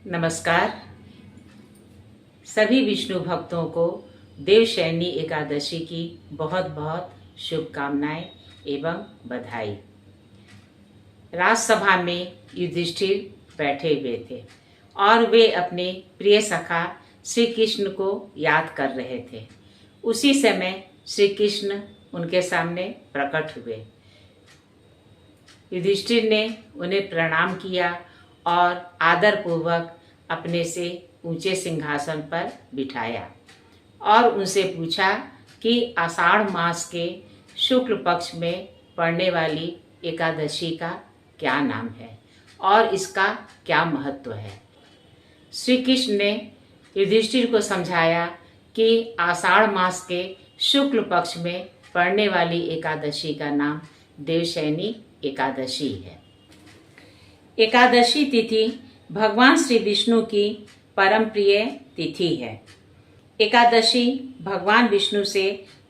नमस्कार। सभी विष्णु भक्तों को देवशयनी एकादशी की बहुत बहुत शुभकामनाएं एवं बधाई। राजसभा में युधिष्ठिर बैठे हुए थे और वे अपने प्रिय सखा श्री कृष्ण को याद कर रहे थे। उसी समय श्री कृष्ण उनके सामने प्रकट हुए। युधिष्ठिर ने उन्हें प्रणाम किया और आदरपूर्वक अपने से ऊंचे सिंहासन पर बिठाया और उनसे पूछा कि आषाढ़ मास के शुक्ल पक्ष में पड़ने वाली एकादशी का क्या नाम है और इसका क्या महत्व है। श्री कृष्ण ने युधिष्ठिर को समझाया कि आषाढ़ मास के शुक्ल पक्ष में पड़ने वाली एकादशी का नाम देवशयनी एकादशी है। एकादशी तिथि भगवान श्री विष्णु की परम प्रिय तिथि है। एकादशी भगवान विष्णु से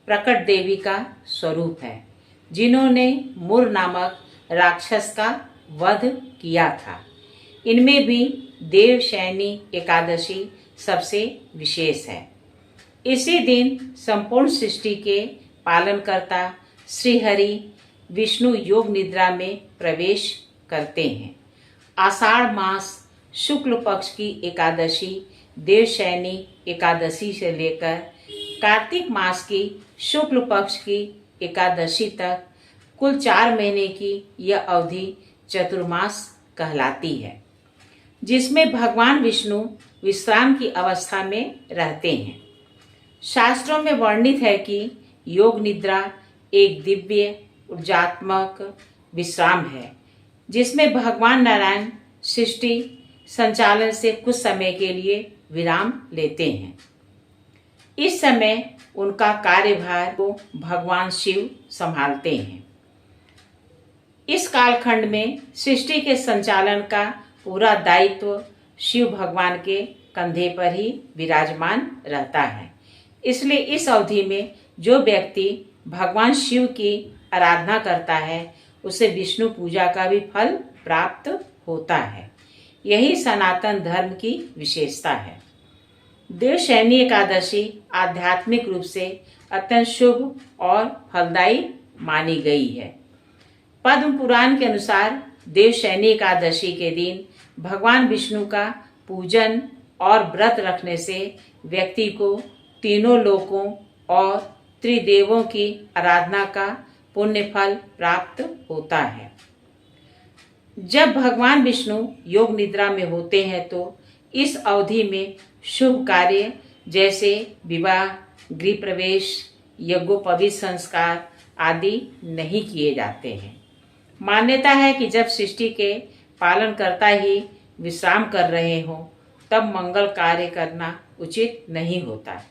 प्रकट देवी का स्वरूप है, जिन्होंने मुर नामक राक्षस का वध किया था। इनमें भी देवशयनी एकादशी सबसे विशेष है। इसी दिन संपूर्ण सृष्टि के पालनकर्ता श्री हरि विष्णु योग निद्रा में प्रवेश करते हैं। आषाढ़ मास शुक्ल पक्ष की एकादशी देवशयनी एकादशी से लेकर कार्तिक मास की शुक्ल पक्ष की एकादशी तक कुल 4 महीने की यह अवधि चतुर्मास कहलाती है, जिसमें भगवान विष्णु विश्राम की अवस्था में रहते हैं। शास्त्रों में वर्णित है कि योग निद्रा एक दिव्य ऊर्जात्मक विश्राम है, जिसमें भगवान नारायण सृष्टि संचालन से कुछ समय के लिए विराम लेते हैं। इस समय उनका कार्यभार को भगवान शिव संभालते हैं। इस कालखंड में सृष्टि के संचालन का पूरा दायित्व शिव भगवान के कंधे पर ही विराजमान रहता है। इसलिए इस अवधि में जो व्यक्ति भगवान शिव की आराधना करता है, उसे विष्णु पूजा का भी फल प्राप्त होता है। यही सनातन धर्म की विशेषता है। देवशयनी एकादशी आध्यात्मिक रूप से अत्यंत शुभ और फलदायी मानी गई है। पद्म पुराण के अनुसार देवशयनी एकादशी के दिन भगवान विष्णु का पूजन और व्रत रखने से व्यक्ति को तीनों लोकों और त्रिदेवों की आराधना का पुण्य फल प्राप्त होता है। जब भगवान विष्णु योग निद्रा में होते हैं तो इस अवधि में शुभ कार्य जैसे विवाह, गृह प्रवेश, यज्ञोपवीत संस्कार आदि नहीं किए जाते हैं। मान्यता है कि जब सृष्टि के पालनकर्ता ही विश्राम कर रहे हों, तब मंगल कार्य करना उचित नहीं होता।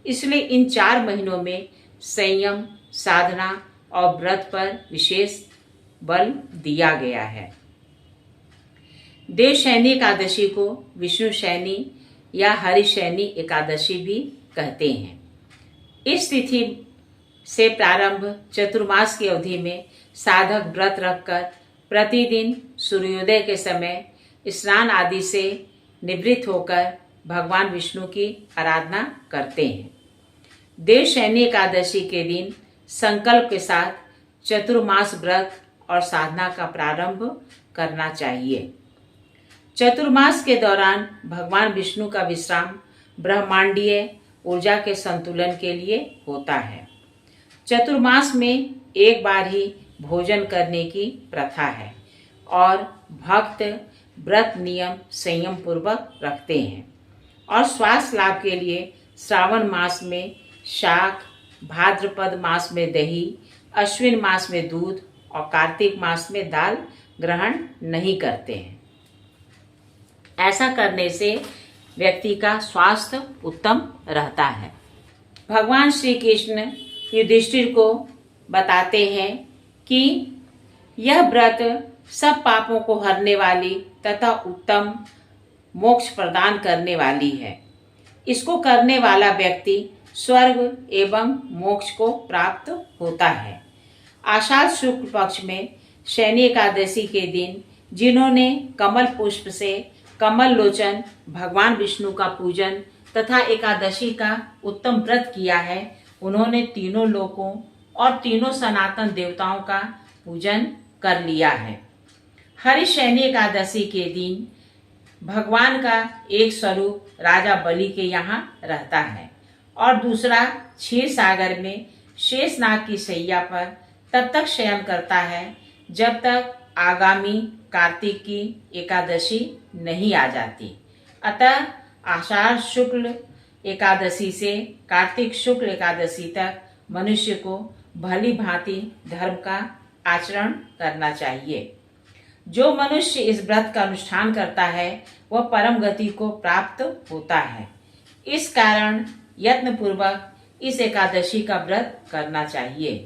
इसलिए इन 4 महीनों में संयम, साधना और व्रत पर विशेष बल दिया गया है। देवशयनी एकादशी को विष्णु शयनी या हरिशयनी एकादशी भी कहते हैं। इस तिथि से प्रारंभ चतुर्मास की अवधि में साधक व्रत रखकर प्रतिदिन सूर्योदय के समय स्नान आदि से निवृत्त होकर भगवान विष्णु की आराधना करते हैं। देवशयनी एकादशी के दिन संकल्प के साथ चतुर्मास व्रत और साधना का प्रारंभ करना चाहिए। चतुर्मास के दौरान भगवान विष्णु का विश्राम ब्रह्मांडीय ऊर्जा के संतुलन के लिए होता है। चतुर्मास में एक बार ही भोजन करने की प्रथा है और भक्त व्रत नियम संयम पूर्वक रखते हैं और स्वास्थ्य लाभ के लिए श्रावण मास में शाक, भाद्रपद मास में दही, अश्विन मास में दूध और कार्तिक मास में दाल ग्रहण नहीं करते हैं। ऐसा करने से व्यक्ति का स्वास्थ्य उत्तम रहता है। भगवान श्री कृष्ण युधिष्ठिर को बताते हैं कि यह व्रत सब पापों को हरने वाली तथा उत्तम मोक्ष प्रदान करने वाली है। इसको करने वाला व्यक्ति स्वर्ग एवं मोक्ष को प्राप्त होता है। आषाढ़ शुक्ल पक्ष में शयनी एकादशी के दिन जिन्होंने कमल पुष्प से कमल लोचन भगवान विष्णु का पूजन तथा एकादशी का उत्तम व्रत किया है, उन्होंने तीनों लोकों और तीनों सनातन देवताओं का पूजन कर लिया है। हरिशयनी एकादशी के दिन भगवान का एक स्वरूप राजा बलि के यहाँ रहता है और दूसरा क्षीर सागर में शेषनाग की शैया पर तब तक शयन करता है जब तक आगामी कार्तिक की एकादशी नहीं आ जाती। अतः आषाढ़ शुक्ल एकादशी से कार्तिक शुक्ल एकादशी तक मनुष्य को भली भांति धर्म का आचरण करना चाहिए। जो मनुष्य इस व्रत का अनुष्ठान करता है वह परम गति को प्राप्त होता है। इस कारण यत्न पूर्वक इस एकादशी का व्रत करना चाहिए।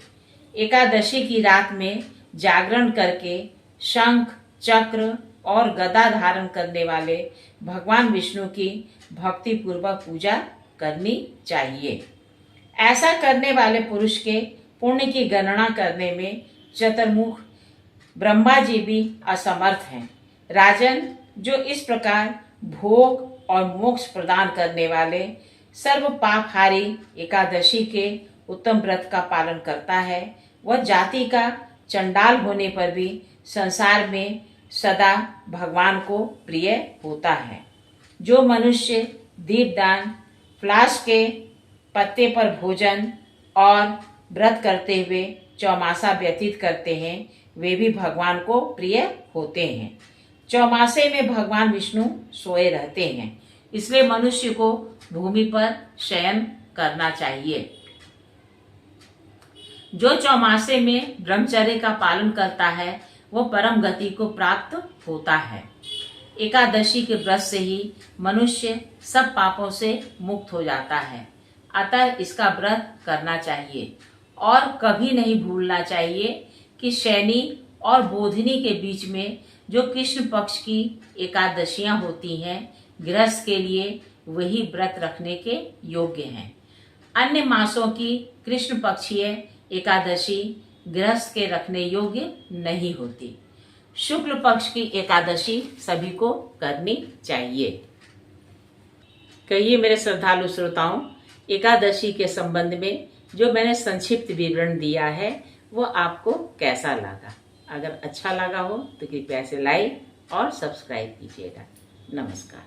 एकादशी की रात में जागरण करके शंख, चक्र और गदा धारण करने वाले भगवान विष्णु की भक्ति पूर्वक पूजा करनी चाहिए। ऐसा करने वाले पुरुष के पुण्य की गणना करने में चतुर्मुख ब्रह्मा जी भी असमर्थ हैं। राजन, जो इस प्रकार भोग और मोक्ष प्रदान करने वाले सर्व पापहारी एकादशी के उत्तम व्रत का पालन करता है, वह जाति का चंडाल होने पर भी संसार में सदा भगवान को प्रिय होता है। जो मनुष्य दीपदान, फ्लास के पत्ते पर भोजन और व्रत करते हुए चौमासा व्यतीत करते हैं, वे भी भगवान को प्रिय होते हैं। चौमासे में भगवान विष्णु सोए रहते हैं, इसलिए मनुष्य को भूमि पर शयन करना चाहिए। जो चौमासे में ब्रह्मचर्य का पालन करता है वह परम गति को प्राप्त होता है। एकादशी के व्रत से ही मनुष्य सब पापों से मुक्त हो जाता है। अतः इसका व्रत करना चाहिए और कभी नहीं भूलना चाहिए कि शयनी और बोधिनी के बीच में जो कृष्ण पक्ष की एकादशियां होती हैं, गृहस्थ के लिए वही व्रत रखने के योग्य हैं। अन्य मासों की कृष्ण पक्षीय एकादशी गृहस्थ के रखने योग्य नहीं होती। शुक्ल पक्ष की एकादशी सभी को करनी चाहिए। कहिए मेरे श्रद्धालु श्रोताओं, एकादशी के संबंध में जो मैंने संक्षिप्त विवरण दिया है वो आपको कैसा लगा? अगर अच्छा लगा हो तो कृपया से लाइक और सब्सक्राइब कीजिएगा। नमस्कार।